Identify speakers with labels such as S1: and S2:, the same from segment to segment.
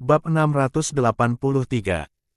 S1: Bab 683.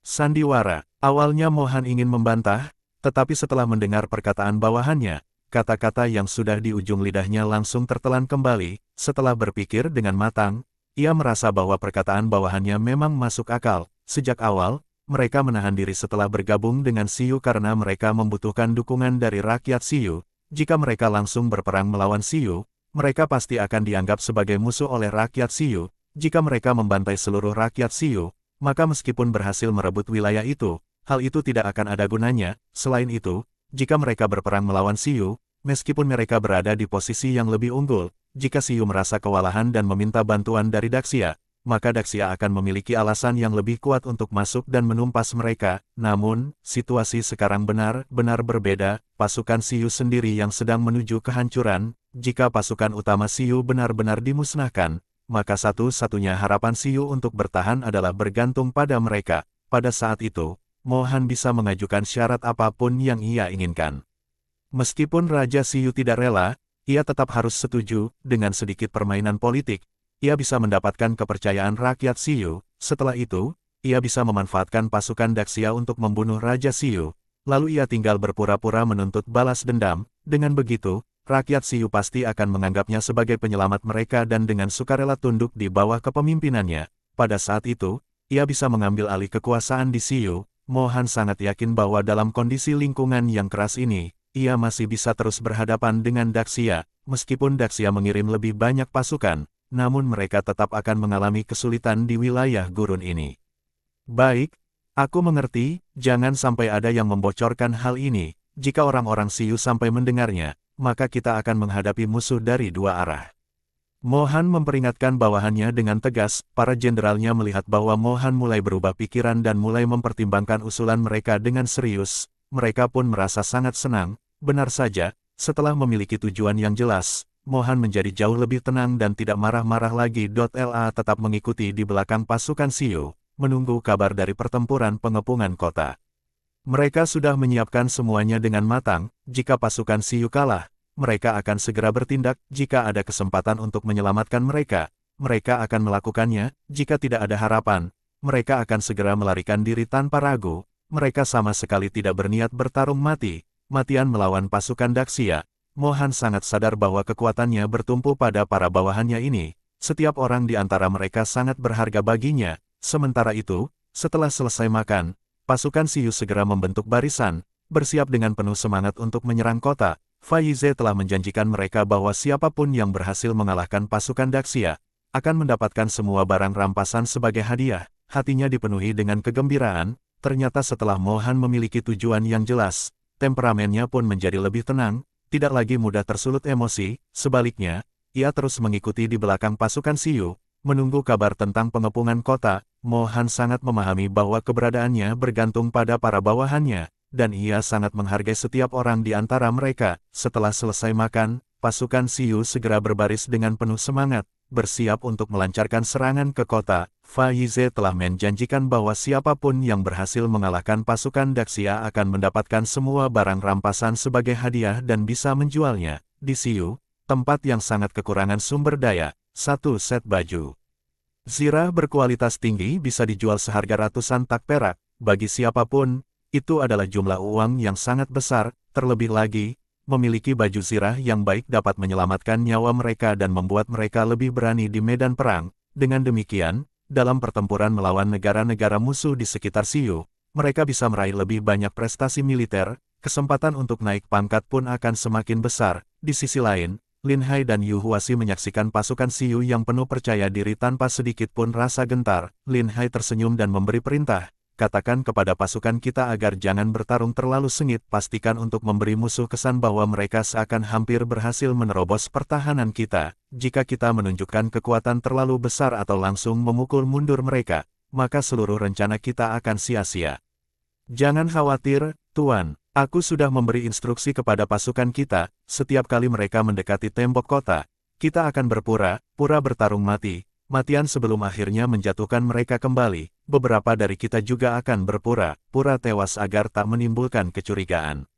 S1: Sandiwara. Awalnya Mohan ingin membantah, tetapi setelah mendengar perkataan bawahannya, kata-kata yang sudah di ujung lidahnya langsung tertelan kembali. Setelah berpikir dengan matang, ia merasa bahwa perkataan bawahannya memang masuk akal. Sejak awal, mereka menahan diri setelah bergabung dengan Siyu karena mereka membutuhkan dukungan dari rakyat Siyu. Jika mereka langsung berperang melawan Siyu, mereka pasti akan dianggap sebagai musuh oleh rakyat Siyu. Jika mereka membantai seluruh rakyat Siyu, maka meskipun berhasil merebut wilayah itu, hal itu tidak akan ada gunanya. Selain itu, jika mereka berperang melawan Siyu, meskipun mereka berada di posisi yang lebih unggul, jika Siyu merasa kewalahan dan meminta bantuan dari Daxia, maka Daxia akan memiliki alasan yang lebih kuat untuk masuk dan menumpas mereka. Namun, situasi sekarang benar-benar berbeda. Pasukan Siyu sendiri yang sedang menuju kehancuran. Jika pasukan utama Siyu benar-benar dimusnahkan, maka satu-satunya harapan Siyu untuk bertahan adalah bergantung pada mereka. Pada saat itu, Mohan bisa mengajukan syarat apapun yang ia inginkan. Meskipun Raja Siyu tidak rela, ia tetap harus setuju. Dengan sedikit permainan politik, ia bisa mendapatkan kepercayaan rakyat Siyu. Setelah itu, ia bisa memanfaatkan pasukan Daxia untuk membunuh Raja Siyu. Lalu ia tinggal berpura-pura menuntut balas dendam. Dengan begitu, rakyat Siyu pasti akan menganggapnya sebagai penyelamat mereka dan dengan sukarela tunduk di bawah kepemimpinannya. Pada saat itu, ia bisa mengambil alih kekuasaan di Siyu. Mohan sangat yakin bahwa dalam kondisi lingkungan yang keras ini, ia masih bisa terus berhadapan dengan Daxia. Meskipun Daxia mengirim lebih banyak pasukan, namun mereka tetap akan mengalami kesulitan di wilayah gurun ini. Baik, aku mengerti, jangan sampai ada yang membocorkan hal ini. Jika orang-orang Siyu sampai mendengarnya, maka kita akan menghadapi musuh dari dua arah. Mohan memperingatkan bawahannya dengan tegas. Para jenderalnya melihat bahwa Mohan mulai berubah pikiran dan mulai mempertimbangkan usulan mereka dengan serius. Mereka pun merasa sangat senang. Benar saja, setelah memiliki tujuan yang jelas, Mohan menjadi jauh lebih tenang dan tidak marah-marah lagi. La tetap mengikuti di belakang pasukan Siyu, menunggu kabar dari pertempuran pengepungan kota. Mereka sudah menyiapkan semuanya dengan matang. Jika pasukan Siyu kalah, mereka akan segera bertindak. Jika ada kesempatan untuk menyelamatkan mereka, mereka akan melakukannya. Jika tidak ada harapan, mereka akan segera melarikan diri tanpa ragu. Mereka sama sekali tidak berniat bertarung mati-matian melawan pasukan Daxia. Mohan sangat sadar bahwa kekuatannya bertumpu pada para bawahannya ini. Setiap orang di antara mereka sangat berharga baginya. Sementara itu, setelah selesai makan, pasukan Siyu segera membentuk barisan, bersiap dengan penuh semangat untuk menyerang kota. Faize telah menjanjikan mereka bahwa siapapun yang berhasil mengalahkan pasukan Daxia, akan mendapatkan semua barang rampasan sebagai hadiah. Hatinya dipenuhi dengan kegembiraan. Ternyata setelah Mohan memiliki tujuan yang jelas, temperamennya pun menjadi lebih tenang, tidak lagi mudah tersulut emosi. Sebaliknya, ia terus mengikuti di belakang pasukan Siyu, menunggu kabar tentang pengepungan kota. Mohan sangat memahami bahwa keberadaannya bergantung pada para bawahannya, dan ia sangat menghargai setiap orang di antara mereka. Setelah selesai makan, pasukan Siyu segera berbaris dengan penuh semangat, bersiap untuk melancarkan serangan ke kota. Faize telah menjanjikan bahwa siapapun yang berhasil mengalahkan pasukan Daxia akan mendapatkan semua barang rampasan sebagai hadiah dan bisa menjualnya. Di Siyu, tempat yang sangat kekurangan sumber daya, satu set baju zirah berkualitas tinggi bisa dijual seharga ratusan tak perak. Bagi siapapun, itu adalah jumlah uang yang sangat besar. Terlebih lagi, memiliki baju zirah yang baik dapat menyelamatkan nyawa mereka dan membuat mereka lebih berani di medan perang. Dengan demikian, dalam pertempuran melawan negara-negara musuh di sekitar Siyu, mereka bisa meraih lebih banyak prestasi militer. Kesempatan untuk naik pangkat pun akan semakin besar. Di sisi lain, Lin Hai dan Yu Huasi menyaksikan pasukan Siyu yang penuh percaya diri tanpa sedikit pun rasa gentar. Lin Hai tersenyum dan memberi perintah. Katakan kepada pasukan kita agar jangan bertarung terlalu sengit. Pastikan untuk memberi musuh kesan bahwa mereka seakan hampir berhasil menerobos pertahanan kita. Jika kita menunjukkan kekuatan terlalu besar atau langsung memukul mundur mereka, maka seluruh rencana kita akan sia-sia. Jangan khawatir, Tuan. Aku sudah memberi instruksi kepada pasukan kita. Setiap kali mereka mendekati tembok kota, kita akan berpura-pura bertarung mati-matian sebelum akhirnya menjatuhkan mereka kembali. Beberapa dari kita juga akan berpura-pura tewas agar tak menimbulkan kecurigaan.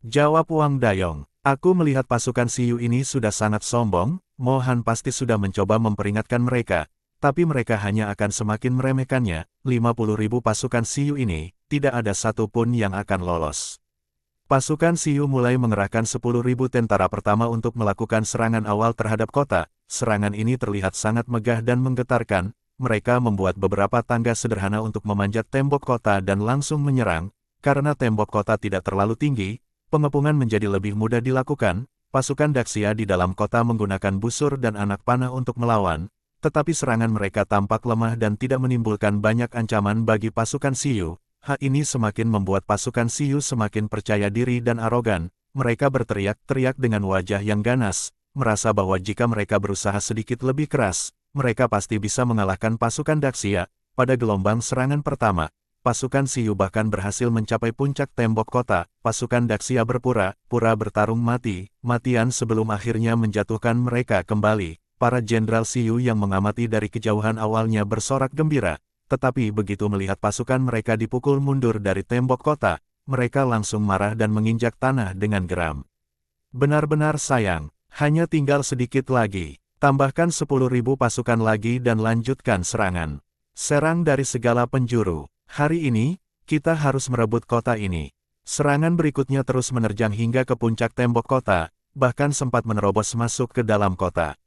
S1: Jawab Wang Dayong. Aku melihat pasukan Siyu ini sudah sangat sombong. Mohan pasti sudah mencoba memperingatkan mereka, tapi mereka hanya akan semakin meremehkannya. 50.000 pasukan Siyu ini, tidak ada satupun yang akan lolos. Pasukan Siyu mulai mengerahkan 10.000 tentara pertama untuk melakukan serangan awal terhadap kota. Serangan ini terlihat sangat megah dan menggetarkan. Mereka membuat beberapa tangga sederhana untuk memanjat tembok kota dan langsung menyerang. Karena tembok kota tidak terlalu tinggi, pengepungan menjadi lebih mudah dilakukan. Pasukan Daxia di dalam kota menggunakan busur dan anak panah untuk melawan. Tetapi serangan mereka tampak lemah dan tidak menimbulkan banyak ancaman bagi pasukan Siyu. Hal ini semakin membuat pasukan Siyu semakin percaya diri dan arogan. Mereka berteriak-teriak dengan wajah yang ganas, merasa bahwa jika mereka berusaha sedikit lebih keras, mereka pasti bisa mengalahkan pasukan Daxia. Pada gelombang serangan pertama, pasukan Siyu bahkan berhasil mencapai puncak tembok kota. Pasukan Daxia berpura-pura bertarung mati-matian sebelum akhirnya menjatuhkan mereka kembali. Para jenderal Siyu yang mengamati dari kejauhan awalnya bersorak gembira, tetapi begitu melihat pasukan mereka dipukul mundur dari tembok kota, mereka langsung marah dan menginjak tanah dengan geram. Benar-benar sayang, hanya tinggal sedikit lagi. Tambahkan 10.000 pasukan lagi dan lanjutkan serangan. Serang dari segala penjuru. Hari ini, kita harus merebut kota ini. Serangan berikutnya terus menerjang hingga ke puncak tembok kota, bahkan sempat menerobos masuk ke dalam kota.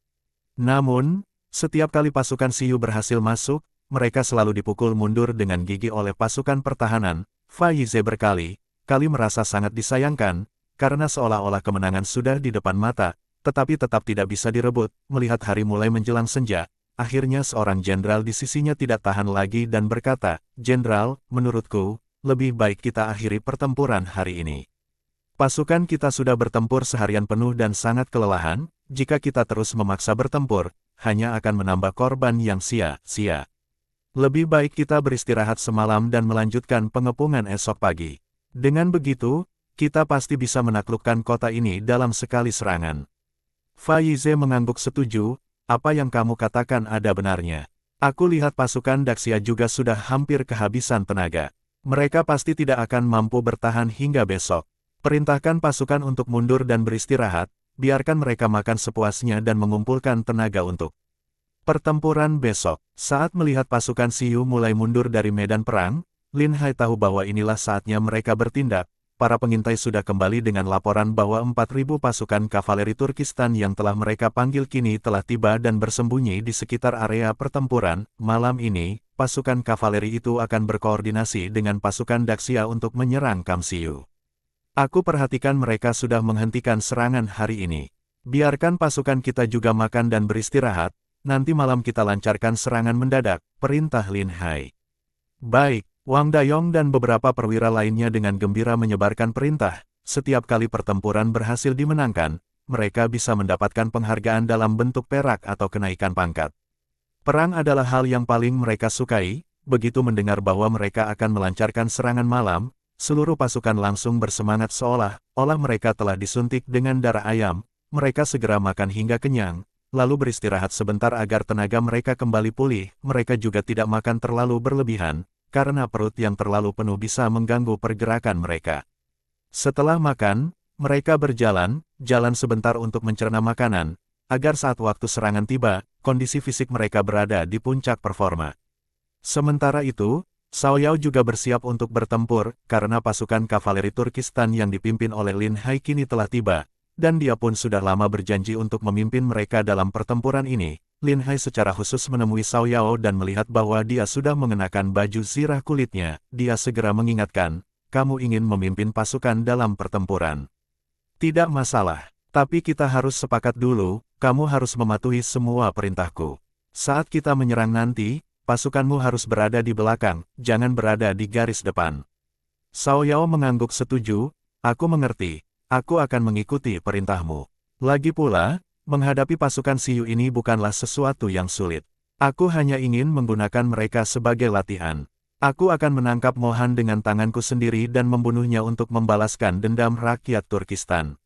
S1: Namun, setiap kali pasukan Siyu berhasil masuk, mereka selalu dipukul mundur dengan gigih oleh pasukan pertahanan. Fa Yize berkali-kali merasa sangat disayangkan, karena seolah-olah kemenangan sudah di depan mata, tetapi tetap tidak bisa direbut. Melihat hari mulai menjelang senja, akhirnya seorang jenderal di sisinya tidak tahan lagi dan berkata, "Jenderal, menurutku, lebih baik kita akhiri pertempuran hari ini. Pasukan kita sudah bertempur seharian penuh dan sangat kelelahan. Jika kita terus memaksa bertempur, hanya akan menambah korban yang sia-sia. Lebih baik kita beristirahat semalam dan melanjutkan pengepungan esok pagi. Dengan begitu, kita pasti bisa menaklukkan kota ini dalam sekali serangan." Fa Yize mengangguk setuju, "Apa yang kamu katakan ada benarnya. Aku lihat pasukan Daxia juga sudah hampir kehabisan tenaga. Mereka pasti tidak akan mampu bertahan hingga besok. Perintahkan pasukan untuk mundur dan beristirahat. Biarkan mereka makan sepuasnya dan mengumpulkan tenaga untuk pertempuran besok." Saat melihat pasukan Siyu mulai mundur dari medan perang, Lin Hai tahu bahwa inilah saatnya mereka bertindak. Para pengintai sudah kembali dengan laporan bahwa 4.000 pasukan kavaleri Turkistan yang telah mereka panggil kini telah tiba dan bersembunyi di sekitar area pertempuran. Malam ini, pasukan kavaleri itu akan berkoordinasi dengan pasukan Daxia untuk menyerang Kamsiyu. Aku perhatikan mereka sudah menghentikan serangan hari ini. Biarkan pasukan kita juga makan dan beristirahat, nanti malam kita lancarkan serangan mendadak, perintah Lin Hai. Baik, Wang Dayong dan beberapa perwira lainnya dengan gembira menyebarkan perintah. Setiap kali pertempuran berhasil dimenangkan, mereka bisa mendapatkan penghargaan dalam bentuk perak atau kenaikan pangkat. Perang adalah hal yang paling mereka sukai. Begitu mendengar bahwa mereka akan melancarkan serangan malam, seluruh pasukan langsung bersemangat seolah-olah mereka telah disuntik dengan darah ayam. Mereka segera makan hingga kenyang, lalu beristirahat sebentar agar tenaga mereka kembali pulih. Mereka juga tidak makan terlalu berlebihan, karena perut yang terlalu penuh bisa mengganggu pergerakan mereka. Setelah makan, mereka jalan sebentar untuk mencerna makanan, agar saat waktu serangan tiba, kondisi fisik mereka berada di puncak performa. Sementara itu, Cao Yao juga bersiap untuk bertempur, karena pasukan kavaleri Turkistan yang dipimpin oleh Lin Hai kini telah tiba, dan dia pun sudah lama berjanji untuk memimpin mereka dalam pertempuran ini. Lin Hai secara khusus menemui Cao Yao dan melihat bahwa dia sudah mengenakan baju zirah kulitnya. Dia segera mengingatkan, "Kamu ingin memimpin pasukan dalam pertempuran? Tidak masalah, tapi kita harus sepakat dulu, kamu harus mematuhi semua perintahku. Saat kita menyerang nanti, pasukanmu harus berada di belakang, jangan berada di garis depan." Cao Yao mengangguk setuju, "Aku mengerti, aku akan mengikuti perintahmu. Lagi pula, menghadapi pasukan Siyu ini bukanlah sesuatu yang sulit. Aku hanya ingin menggunakan mereka sebagai latihan. Aku akan menangkap Mohan dengan tanganku sendiri dan membunuhnya untuk membalaskan dendam rakyat Turkistan."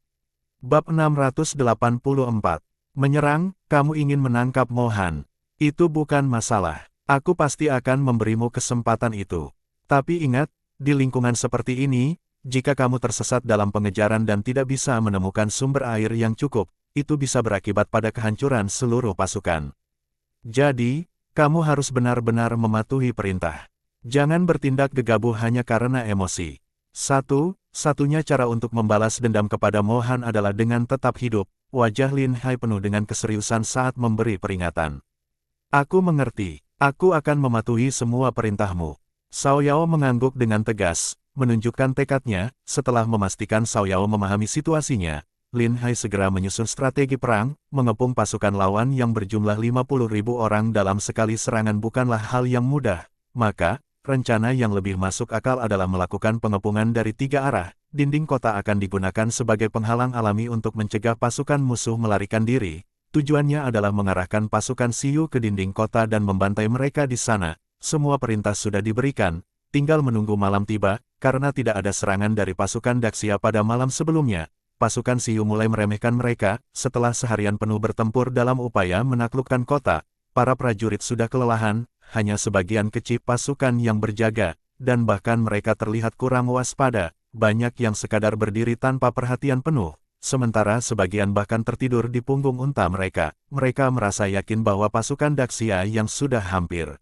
S1: Bab 684. Menyerang, kamu ingin menangkap Mohan. Itu bukan masalah. Aku pasti akan memberimu kesempatan itu. Tapi ingat, di lingkungan seperti ini, jika kamu tersesat dalam pengejaran dan tidak bisa menemukan sumber air yang cukup, itu bisa berakibat pada kehancuran seluruh pasukan. Jadi, Kamu harus benar-benar mematuhi perintah. Jangan bertindak gegabah hanya karena emosi. Satu-satunya cara untuk membalas dendam kepada Mohan adalah dengan tetap hidup. Wajah Lin Hai penuh dengan keseriusan saat memberi peringatan. Aku mengerti. Aku akan mematuhi semua perintahmu. Xiao Yao mengangguk dengan tegas, menunjukkan tekadnya. Setelah memastikan Xiao Yao memahami situasinya, Lin Hai segera menyusun strategi perang. Mengepung pasukan lawan yang berjumlah 50.000 orang dalam sekali serangan bukanlah hal yang mudah. Maka, rencana yang lebih masuk akal adalah melakukan pengepungan dari 3 arah. Dinding kota akan digunakan sebagai penghalang alami untuk mencegah pasukan musuh melarikan diri. Tujuannya adalah mengarahkan pasukan Siyu ke dinding kota dan membantai mereka di sana. Semua perintah sudah diberikan, tinggal menunggu malam tiba. Karena tidak ada serangan dari pasukan Daxia pada malam sebelumnya, pasukan Siyu mulai meremehkan mereka. Setelah seharian penuh bertempur dalam upaya menaklukkan kota, para prajurit sudah kelelahan, hanya sebagian kecil pasukan yang berjaga, dan bahkan mereka terlihat kurang waspada. Banyak yang sekadar berdiri tanpa perhatian penuh. Sementara sebagian bahkan tertidur di punggung unta mereka. Mereka merasa yakin bahwa pasukan Daxia yang sudah hampir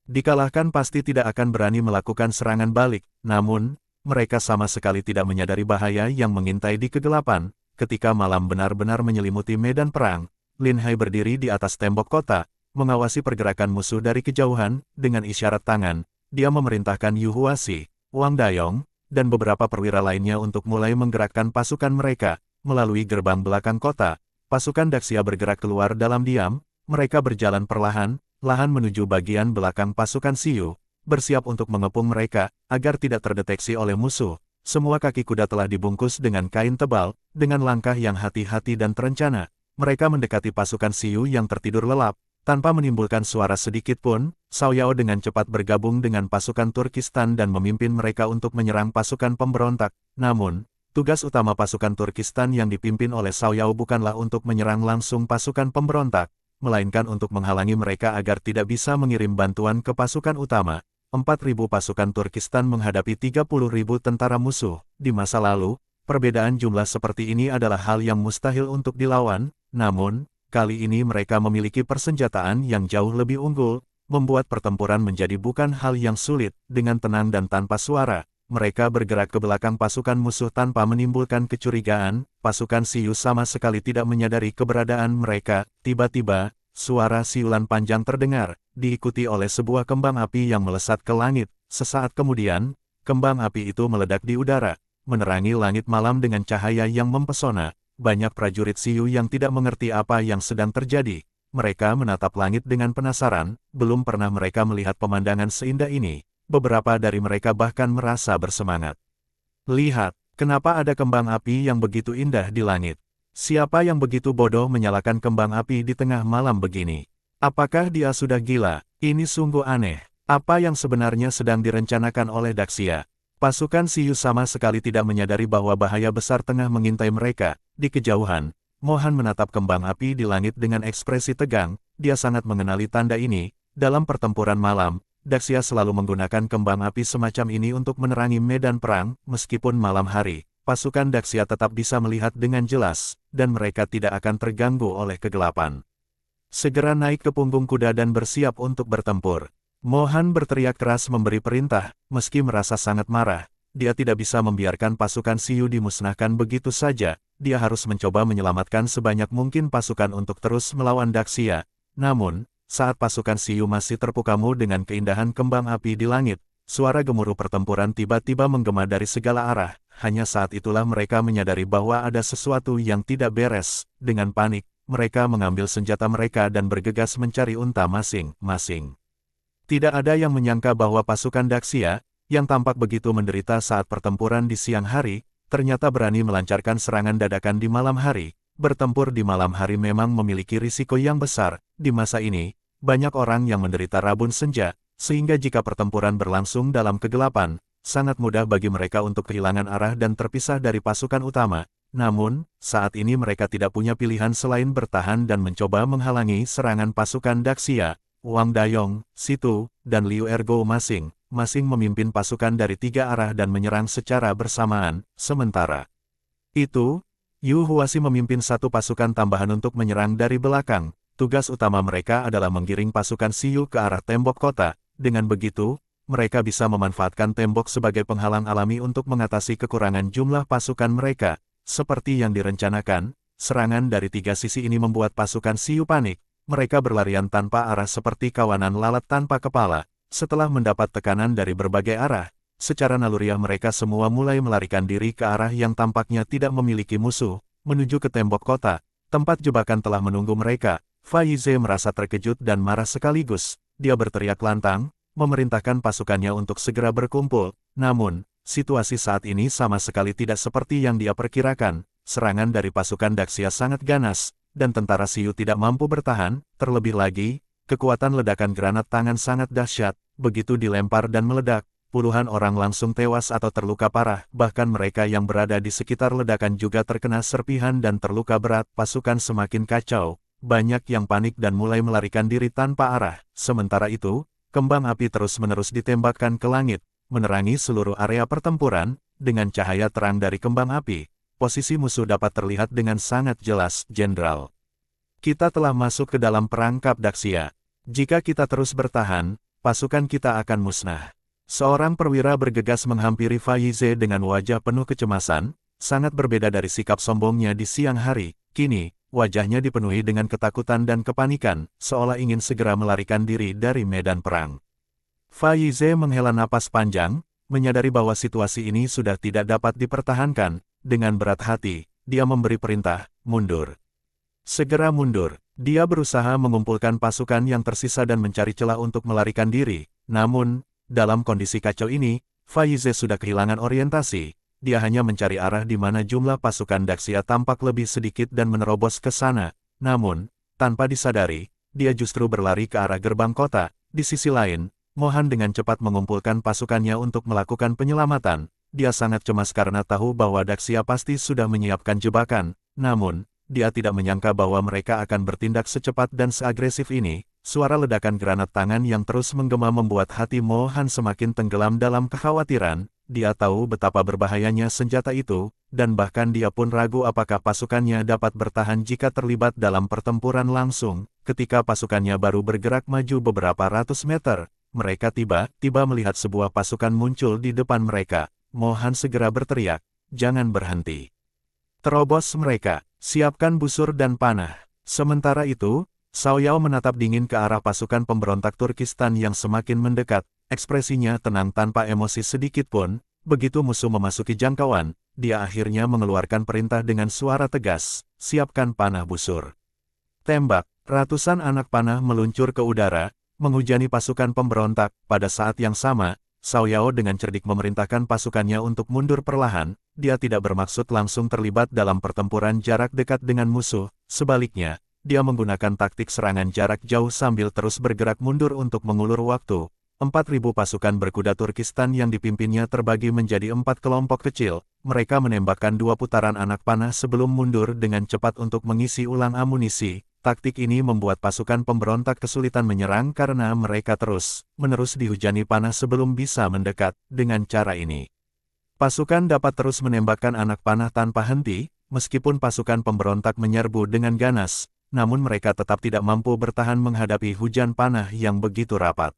S1: dikalahkan pasti tidak akan berani melakukan serangan balik. Namun, mereka sama sekali tidak menyadari bahaya yang mengintai di kegelapan. Ketika malam benar-benar menyelimuti medan perang, Lin Hai berdiri di atas tembok kota, mengawasi pergerakan musuh dari kejauhan. Dengan isyarat tangan, dia memerintahkan Yu Huasi, Wang Dayong, dan beberapa perwira lainnya untuk mulai menggerakkan pasukan mereka. Melalui gerbang belakang kota, pasukan Daxia bergerak keluar dalam diam. Mereka berjalan perlahan-lahan menuju bagian belakang pasukan Siyu, bersiap untuk mengepung mereka, agar tidak terdeteksi oleh musuh. Semua kaki kuda telah dibungkus dengan kain tebal. Dengan langkah yang hati-hati dan terencana, mereka mendekati pasukan Siyu yang tertidur lelap. Tanpa menimbulkan suara sedikit pun, Xiao Yao dengan cepat bergabung dengan pasukan Turkistan dan memimpin mereka untuk menyerang pasukan pemberontak. Namun, tugas utama pasukan Turkistan yang dipimpin oleh Xiao Yao bukanlah untuk menyerang langsung pasukan pemberontak, melainkan untuk menghalangi mereka agar tidak bisa mengirim bantuan ke pasukan utama. 4.000 pasukan Turkistan menghadapi 30.000 tentara musuh. Di masa lalu, perbedaan jumlah seperti ini adalah hal yang mustahil untuk dilawan. Namun, kali ini mereka memiliki persenjataan yang jauh lebih unggul, membuat pertempuran menjadi bukan hal yang sulit. Dengan tenang dan tanpa suara, mereka bergerak ke belakang pasukan musuh tanpa menimbulkan kecurigaan. Pasukan Siyu sama sekali tidak menyadari keberadaan mereka. Tiba-tiba, suara siulan panjang terdengar, diikuti oleh sebuah kembang api yang melesat ke langit. Sesaat kemudian, kembang api itu meledak di udara, menerangi langit malam dengan cahaya yang mempesona. Banyak prajurit Siyu yang tidak mengerti apa yang sedang terjadi. Mereka menatap langit dengan penasaran, belum pernah mereka melihat pemandangan seindah ini. Beberapa dari mereka bahkan merasa bersemangat. Lihat, kenapa ada kembang api yang begitu indah di langit? Siapa yang begitu bodoh menyalakan kembang api di tengah malam begini? Apakah dia sudah gila? Ini sungguh aneh. Apa yang sebenarnya sedang direncanakan oleh Daxia? Pasukan Siyu sama sekali tidak menyadari bahwa bahaya besar tengah mengintai mereka. Di kejauhan, Mohan menatap kembang api di langit dengan ekspresi tegang. Dia sangat mengenali tanda ini. Dalam pertempuran malam, Daxia selalu menggunakan kembang api semacam ini untuk menerangi medan perang. Meskipun malam hari, pasukan Daxia tetap bisa melihat dengan jelas, dan mereka tidak akan terganggu oleh kegelapan. Segera naik ke punggung kuda dan bersiap untuk bertempur. Mohan berteriak keras memberi perintah. Meski merasa sangat marah, dia tidak bisa membiarkan pasukan Siyu dimusnahkan begitu saja. Dia harus mencoba menyelamatkan sebanyak mungkin pasukan untuk terus melawan Daxia. Namun, saat pasukan Siyu masih terpukamu dengan keindahan kembang api di langit, suara gemuruh pertempuran tiba-tiba menggema dari segala arah. Hanya saat itulah mereka menyadari bahwa ada sesuatu yang tidak beres. Dengan panik, mereka mengambil senjata mereka dan bergegas mencari unta masing-masing. Tidak ada yang menyangka bahwa pasukan Daxia, yang tampak begitu menderita saat pertempuran di siang hari, ternyata berani melancarkan serangan dadakan di malam hari. Bertempur di malam hari memang memiliki risiko yang besar. Di masa ini, banyak orang yang menderita rabun senja, sehingga jika pertempuran berlangsung dalam kegelapan, sangat mudah bagi mereka untuk kehilangan arah dan terpisah dari pasukan utama. Namun, saat ini mereka tidak punya pilihan selain bertahan dan mencoba menghalangi serangan pasukan Daxia. Wang Dayong, Situ, dan Liu Ergo masing-masing memimpin pasukan dari 3 arah dan menyerang secara bersamaan. Sementara itu, Yu Huasi memimpin satu pasukan tambahan untuk menyerang dari belakang. tugas utama mereka adalah menggiring pasukan Siyu ke arah tembok kota. Dengan begitu, mereka bisa memanfaatkan tembok sebagai penghalang alami untuk mengatasi kekurangan jumlah pasukan mereka. Seperti yang direncanakan, serangan dari tiga sisi ini membuat pasukan Siyu panik. Mereka berlarian tanpa arah seperti kawanan lalat tanpa kepala. Setelah mendapat tekanan dari berbagai arah, secara naluriah mereka semua mulai melarikan diri ke arah yang tampaknya tidak memiliki musuh, menuju ke tembok kota. Tempat jebakan telah menunggu mereka. Fa Yize merasa terkejut dan marah sekaligus. Dia berteriak lantang, memerintahkan pasukannya untuk segera berkumpul. Namun, situasi saat ini sama sekali tidak seperti yang dia perkirakan. Serangan dari pasukan Daxia sangat ganas, dan tentara Siyu tidak mampu bertahan. Terlebih lagi, kekuatan ledakan granat tangan sangat dahsyat. Begitu dilempar dan meledak, puluhan orang langsung tewas atau terluka parah. Bahkan mereka yang berada di sekitar ledakan juga terkena serpihan dan terluka berat. Pasukan semakin kacau. Banyak yang panik dan mulai melarikan diri tanpa arah. Sementara itu, kembang api terus-menerus ditembakkan ke langit, menerangi seluruh area pertempuran. Dengan cahaya terang dari kembang api, posisi musuh dapat terlihat dengan sangat jelas. Jenderal, kita telah masuk ke dalam perangkap Daxia. Jika kita terus bertahan, pasukan kita akan musnah. Seorang perwira bergegas menghampiri Fa Yize dengan wajah penuh kecemasan, sangat berbeda dari sikap sombongnya di siang hari. Kini, wajahnya dipenuhi dengan ketakutan dan kepanikan, seolah ingin segera melarikan diri dari medan perang. Fa Yize menghela napas panjang, menyadari bahwa situasi ini sudah tidak dapat dipertahankan. Dengan berat hati, dia memberi perintah, mundur. Segera mundur. Dia berusaha mengumpulkan pasukan yang tersisa dan mencari celah untuk melarikan diri. Namun, dalam kondisi kacau ini, Fa Yize sudah kehilangan orientasi. Dia hanya mencari arah di mana jumlah pasukan Daxia tampak lebih sedikit dan menerobos ke sana. Namun, tanpa disadari, dia justru berlari ke arah gerbang kota. Di sisi lain, Mohan dengan cepat mengumpulkan pasukannya untuk melakukan penyelamatan. Dia sangat cemas karena tahu bahwa Daxia pasti sudah menyiapkan jebakan. Namun, dia tidak menyangka bahwa mereka akan bertindak secepat dan seagresif ini. Suara ledakan granat tangan yang terus menggema membuat hati Mohan semakin tenggelam dalam kekhawatiran. Dia tahu betapa berbahayanya senjata itu, dan bahkan dia pun ragu apakah pasukannya dapat bertahan jika terlibat dalam pertempuran langsung. Ketika pasukannya baru bergerak maju beberapa ratus meter, mereka tiba-tiba melihat sebuah pasukan muncul di depan mereka. Mohan segera berteriak, "Jangan berhenti! Terobos mereka, siapkan busur dan panah." Sementara itu, Cao Yao menatap dingin ke arah pasukan pemberontak Turkistan yang semakin mendekat. Ekspresinya tenang tanpa emosi sedikit pun. Begitu musuh memasuki jangkauan, dia akhirnya mengeluarkan perintah dengan suara tegas, "Siapkan panah busur." Tembak, ratusan anak panah meluncur ke udara, menghujani pasukan pemberontak. Pada saat yang sama, Cao Yao dengan cerdik memerintahkan pasukannya untuk mundur perlahan. Dia tidak bermaksud langsung terlibat dalam pertempuran jarak dekat dengan musuh. Sebaliknya, dia menggunakan taktik serangan jarak jauh sambil terus bergerak mundur untuk mengulur waktu. 4.000 pasukan berkuda Turkistan yang dipimpinnya terbagi menjadi 4 kelompok kecil. Mereka menembakkan 2 putaran anak panah sebelum mundur dengan cepat untuk mengisi ulang amunisi. Taktik ini membuat pasukan pemberontak kesulitan menyerang karena mereka terus-menerus dihujani panah sebelum bisa mendekat. Dengan cara ini, pasukan dapat terus menembakkan anak panah tanpa henti. Meskipun pasukan pemberontak menyerbu dengan ganas, namun mereka tetap tidak mampu bertahan menghadapi hujan panah yang begitu rapat.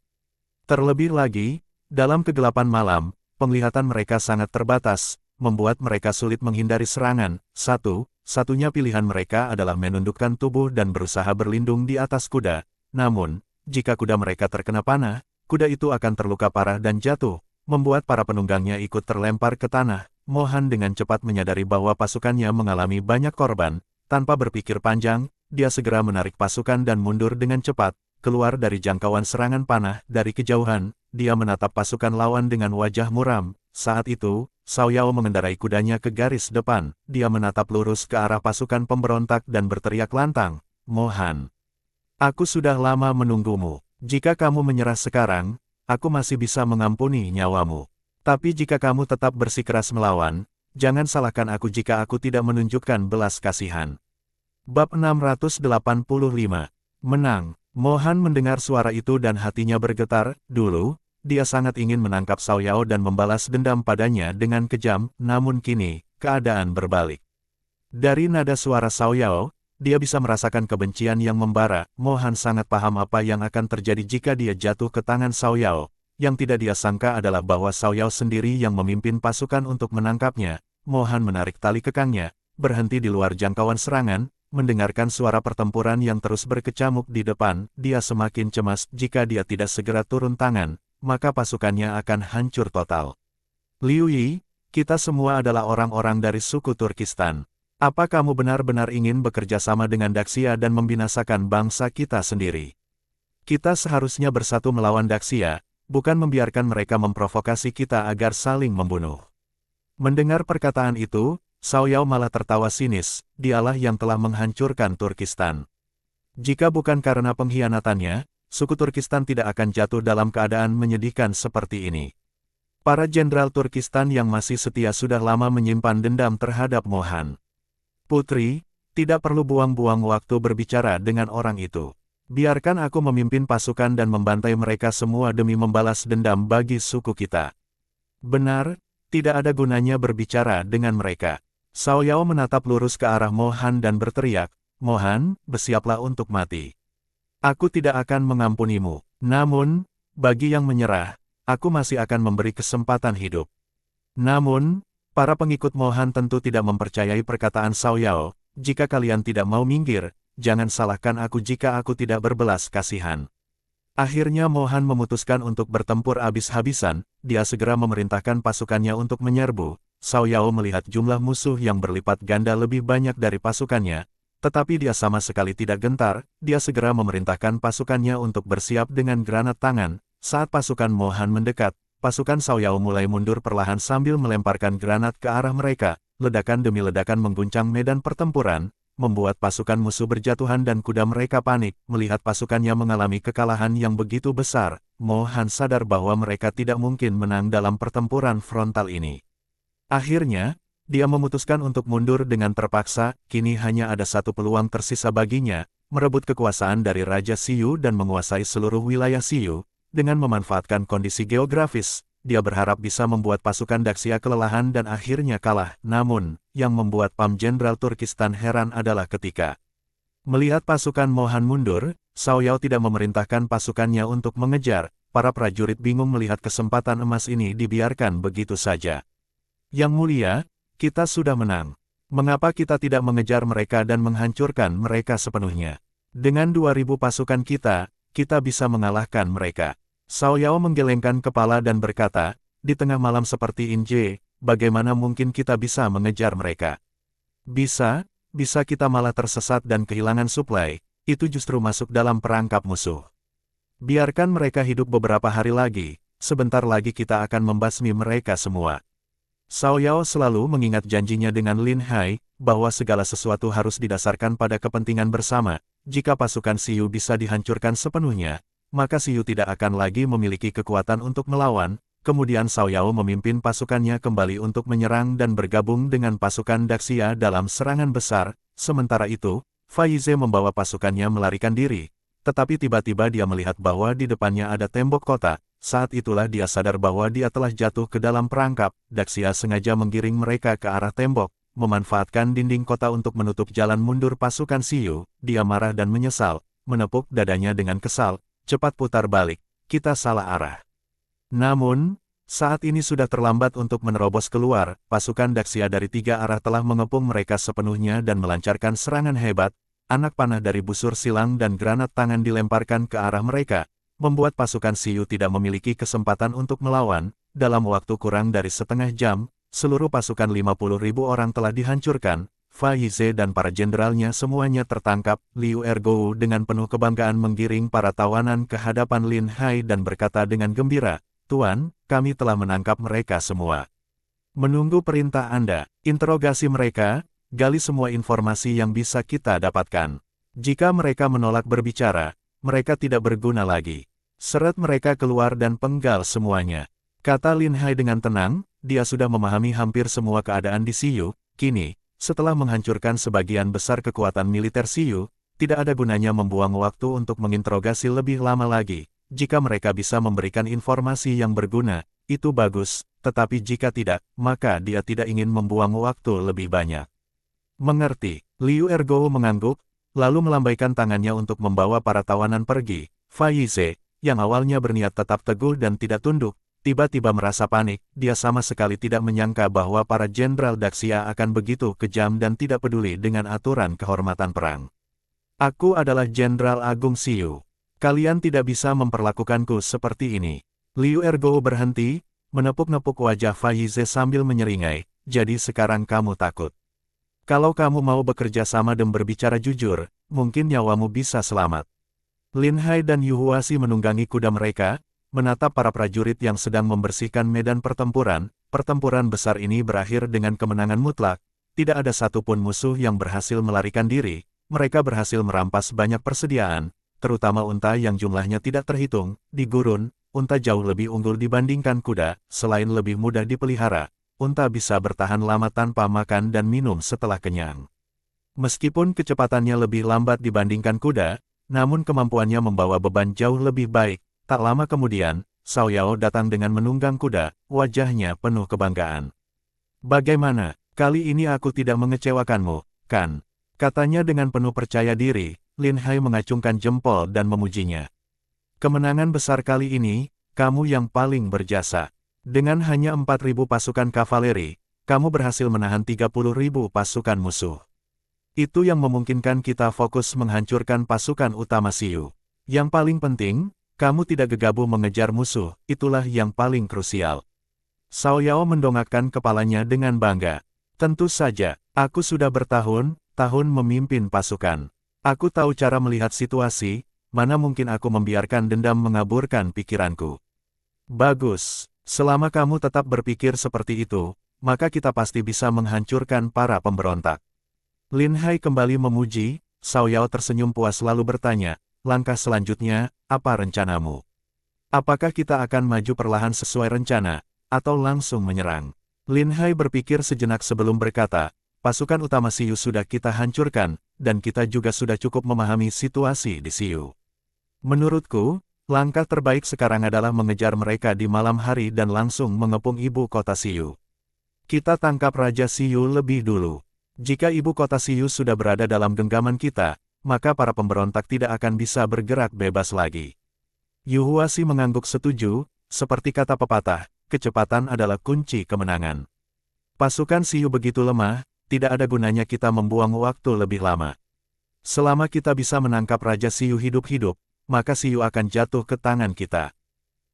S1: Terlebih lagi, dalam kegelapan malam, penglihatan mereka sangat terbatas, membuat mereka sulit menghindari serangan. Satu-satunya pilihan mereka adalah menundukkan tubuh dan berusaha berlindung di atas kuda. Namun, jika kuda mereka terkena panah, kuda itu akan terluka parah dan jatuh, membuat para penunggangnya ikut terlempar ke tanah. Mohan dengan cepat menyadari bahwa pasukannya mengalami banyak korban. Tanpa berpikir panjang, dia segera menarik pasukan dan mundur dengan cepat. Keluar dari jangkauan serangan panah. Dari kejauhan, dia menatap pasukan lawan dengan wajah muram. Saat itu, Cao Yao mengendarai kudanya ke garis depan. Dia menatap lurus ke arah pasukan pemberontak dan berteriak lantang, "Mohan, aku sudah lama menunggumu. Jika kamu menyerah sekarang, aku masih bisa mengampuni nyawamu. Tapi jika kamu tetap bersikeras melawan, jangan salahkan aku jika aku tidak menunjukkan belas kasihan." Bab 685. Menang. Mohan mendengar suara itu dan hatinya bergetar. Dulu, dia sangat ingin menangkap Cao Yao dan membalas dendam padanya dengan kejam, namun kini, keadaan berbalik. Dari nada suara Cao Yao, dia bisa merasakan kebencian yang membara. Mohan sangat paham apa yang akan terjadi jika dia jatuh ke tangan Xiao Yao. Yang tidak dia sangka adalah bahwa Xiao Yao sendiri yang memimpin pasukan untuk menangkapnya. Mohan menarik tali kekangnya, berhenti di luar jangkauan serangan, mendengarkan suara pertempuran yang terus berkecamuk di depan. Dia semakin cemas jika dia tidak segera turun tangan, maka pasukannya akan hancur total. Liu Yi, kita semua adalah orang-orang dari suku Turkistan. Apa kamu benar-benar ingin bekerja sama dengan Daxia dan membinasakan bangsa kita sendiri? Kita seharusnya bersatu melawan Daxia, bukan membiarkan mereka memprovokasi kita agar saling membunuh. Mendengar perkataan itu, Xiao Yao malah tertawa sinis. Dialah yang telah menghancurkan Turkistan. Jika bukan karena pengkhianatannya, suku Turkistan tidak akan jatuh dalam keadaan menyedihkan seperti ini. Para jenderal Turkistan yang masih setia sudah lama menyimpan dendam terhadap Mohan. Putri, tidak perlu buang-buang waktu berbicara dengan orang itu. Biarkan aku memimpin pasukan dan membantai mereka semua demi membalas dendam bagi suku kita. Benar, tidak ada gunanya berbicara dengan mereka. Xiao Yao menatap lurus ke arah Mohan dan berteriak, Mohan, bersiaplah untuk mati. Aku tidak akan mengampunimu. Namun, bagi yang menyerah, aku masih akan memberi kesempatan hidup. Namun, para pengikut Mohan tentu tidak mempercayai perkataan Xiao Yao. Jika kalian tidak mau minggir, jangan salahkan aku jika aku tidak berbelas kasihan. Akhirnya Mohan memutuskan untuk bertempur habis-habisan. Dia segera memerintahkan pasukannya untuk menyerbu. Xiao Yao melihat jumlah musuh yang berlipat ganda lebih banyak dari pasukannya, tetapi dia sama sekali tidak gentar. Dia segera memerintahkan pasukannya untuk bersiap dengan granat tangan. Saat pasukan Mohan mendekat, pasukan Xiao Yao mulai mundur perlahan sambil melemparkan granat ke arah mereka. Ledakan demi ledakan mengguncang medan pertempuran, membuat pasukan musuh berjatuhan dan kuda mereka panik. Melihat pasukannya mengalami kekalahan yang begitu besar, Mohan sadar bahwa mereka tidak mungkin menang dalam pertempuran frontal ini. Akhirnya, dia memutuskan untuk mundur dengan terpaksa. Kini hanya ada satu peluang tersisa baginya, merebut kekuasaan dari Raja Xiu dan menguasai seluruh wilayah Xiu. Dengan memanfaatkan kondisi geografis, dia berharap bisa membuat pasukan Daxia kelelahan dan akhirnya kalah. Namun, yang membuat Pam Jenderal Turkistan heran adalah ketika melihat pasukan Mohan mundur, Xiao Yao tidak memerintahkan pasukannya untuk mengejar. Para prajurit bingung melihat kesempatan emas ini dibiarkan begitu saja. Yang mulia, kita sudah menang. Mengapa kita tidak mengejar mereka dan menghancurkan mereka sepenuhnya? Dengan 2000 pasukan kita bisa mengalahkan mereka. Xiao Yao menggelengkan kepala dan berkata, di tengah malam seperti ini, bagaimana mungkin kita bisa mengejar mereka? Bisa kita malah tersesat dan kehilangan suplai. Itu justru masuk dalam perangkap musuh. Biarkan mereka hidup beberapa hari lagi, sebentar lagi kita akan membasmi mereka semua. Xiao Yao selalu mengingat janjinya dengan Lin Hai, bahwa segala sesuatu harus didasarkan pada kepentingan bersama. Jika pasukan Xiu bisa dihancurkan sepenuhnya, maka Xiu tidak akan lagi memiliki kekuatan untuk melawan. Kemudian Xiao Yao memimpin pasukannya kembali untuk menyerang dan bergabung dengan pasukan Daxia dalam serangan besar. Sementara itu, Faize membawa pasukannya melarikan diri. Tetapi tiba-tiba dia melihat bahwa di depannya ada tembok kota. Saat itulah dia sadar bahwa dia telah jatuh ke dalam perangkap. Daxia sengaja menggiring mereka ke arah tembok, memanfaatkan dinding kota untuk menutup jalan mundur pasukan Xiu. Dia marah dan menyesal, menepuk dadanya dengan kesal. Cepat putar balik, kita salah arah. Namun, saat ini sudah terlambat untuk menerobos keluar. Pasukan Daxia dari 3 arah telah mengepung mereka sepenuhnya dan melancarkan serangan hebat. Anak panah dari busur silang dan granat tangan dilemparkan ke arah mereka, membuat pasukan Xiu tidak memiliki kesempatan untuk melawan. Dalam waktu kurang dari setengah jam, seluruh pasukan 50.000 orang telah dihancurkan. Faize dan para jenderalnya semuanya tertangkap. Liu Ergou dengan penuh kebanggaan menggiring para tawanan ke hadapan Lin Hai dan berkata dengan gembira, Tuan, kami telah menangkap mereka semua. Menunggu perintah Anda, interogasi mereka, gali semua informasi yang bisa kita dapatkan. Jika mereka menolak berbicara, mereka tidak berguna lagi. Seret mereka keluar dan penggal semuanya. Kata Lin Hai dengan tenang, dia sudah memahami hampir semua keadaan di Xiu. Kini, setelah menghancurkan sebagian besar kekuatan militer Xiu, tidak ada gunanya membuang waktu untuk menginterogasi lebih lama lagi. Jika mereka bisa memberikan informasi yang berguna, itu bagus, tetapi jika tidak, maka dia tidak ingin membuang waktu lebih banyak. Mengerti, Liu Ergou mengangguk, lalu melambaikan tangannya untuk membawa para tawanan pergi. Faize, yang awalnya berniat tetap teguh dan tidak tunduk, tiba-tiba merasa panik. Dia sama sekali tidak menyangka bahwa para jenderal Daxia akan begitu kejam dan tidak peduli dengan aturan kehormatan perang. Aku adalah Jenderal Agung Siyu. Kalian tidak bisa memperlakukanku seperti ini. Liu Ergo berhenti, menepuk-nepuk wajah Faize sambil menyeringai. Jadi sekarang kamu takut. Kalau kamu mau bekerja sama dan berbicara jujur, mungkin nyawamu bisa selamat. Lin Hai dan Yu Huasi menunggangi kuda mereka, menatap para prajurit yang sedang membersihkan medan pertempuran. Pertempuran besar ini berakhir dengan kemenangan mutlak. Tidak ada satupun musuh yang berhasil melarikan diri. Mereka berhasil merampas banyak persediaan, terutama unta yang jumlahnya tidak terhitung. Di gurun, unta jauh lebih unggul dibandingkan kuda. Selain lebih mudah dipelihara, unta bisa bertahan lama tanpa makan dan minum setelah kenyang. Meskipun kecepatannya lebih lambat dibandingkan kuda, namun kemampuannya membawa beban jauh lebih baik. Tak lama kemudian, Cao Yao datang dengan menunggang kuda, wajahnya penuh kebanggaan. Bagaimana, kali ini aku tidak mengecewakanmu, kan? Katanya dengan penuh percaya diri. Lin Hai mengacungkan jempol dan memujinya. Kemenangan besar kali ini, kamu yang paling berjasa. Dengan hanya 4.000 pasukan kavaleri, kamu berhasil menahan 30.000 pasukan musuh. Itu yang memungkinkan kita fokus menghancurkan pasukan utama Siyu. Yang paling penting, kamu tidak gegabah mengejar musuh, itulah yang paling krusial. Cao Yao mendongakkan kepalanya dengan bangga. Tentu saja, aku sudah bertahun-tahun memimpin pasukan. Aku tahu cara melihat situasi, mana mungkin aku membiarkan dendam mengaburkan pikiranku. Bagus, selama kamu tetap berpikir seperti itu, maka kita pasti bisa menghancurkan para pemberontak. Lin Hai kembali memuji. Cao Yao tersenyum puas lalu bertanya, langkah selanjutnya, apa rencanamu? Apakah kita akan maju perlahan sesuai rencana, atau langsung menyerang? Lin Hai berpikir sejenak sebelum berkata, pasukan utama Siyu sudah kita hancurkan, dan kita juga sudah cukup memahami situasi di Siyu. Menurutku, langkah terbaik sekarang adalah mengejar mereka di malam hari dan langsung mengepung ibu kota Siyu. Kita tangkap Raja Siyu lebih dulu. Jika ibu kota Siyu sudah berada dalam genggaman kita, maka para pemberontak tidak akan bisa bergerak bebas lagi. Yu Huasi mengangguk setuju, seperti kata pepatah, kecepatan adalah kunci kemenangan. Pasukan Siyu begitu lemah, tidak ada gunanya kita membuang waktu lebih lama. Selama kita bisa menangkap Raja Siyu hidup-hidup, maka Siyu akan jatuh ke tangan kita.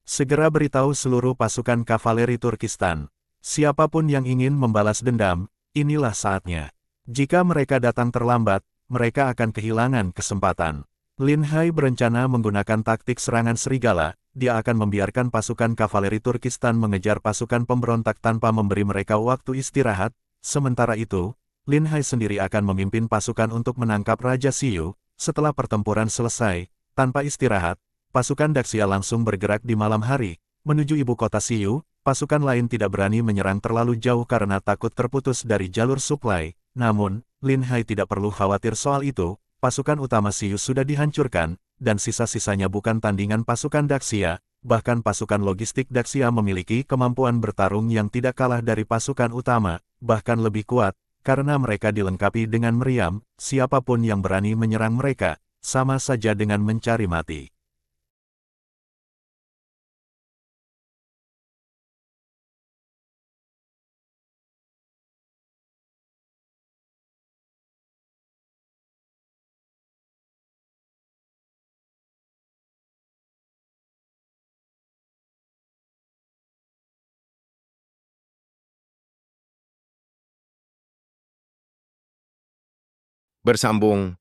S1: Segera beritahu seluruh pasukan kavaleri Turkistan. Siapapun yang ingin membalas dendam, inilah saatnya. Jika mereka datang terlambat, mereka akan kehilangan kesempatan. Lin Hai berencana menggunakan taktik serangan serigala. Dia akan membiarkan pasukan kavaleri Turkistan mengejar pasukan pemberontak tanpa memberi mereka waktu istirahat. Sementara itu, Lin Hai sendiri akan memimpin pasukan untuk menangkap Raja Siyu. Setelah pertempuran selesai, tanpa istirahat, pasukan Daxia langsung bergerak di malam hari, menuju ibu kota Siyu. Pasukan lain tidak berani menyerang terlalu jauh karena takut terputus dari jalur suplai. Namun, Lin Hai tidak perlu khawatir soal itu. Pasukan utama Siyu sudah dihancurkan, dan sisa-sisanya bukan tandingan pasukan Daxia. Bahkan pasukan logistik Daxia memiliki kemampuan bertarung yang tidak kalah dari pasukan utama, bahkan lebih kuat, karena mereka dilengkapi dengan meriam. Siapapun yang berani menyerang mereka, sama saja dengan mencari mati.
S2: Bersambung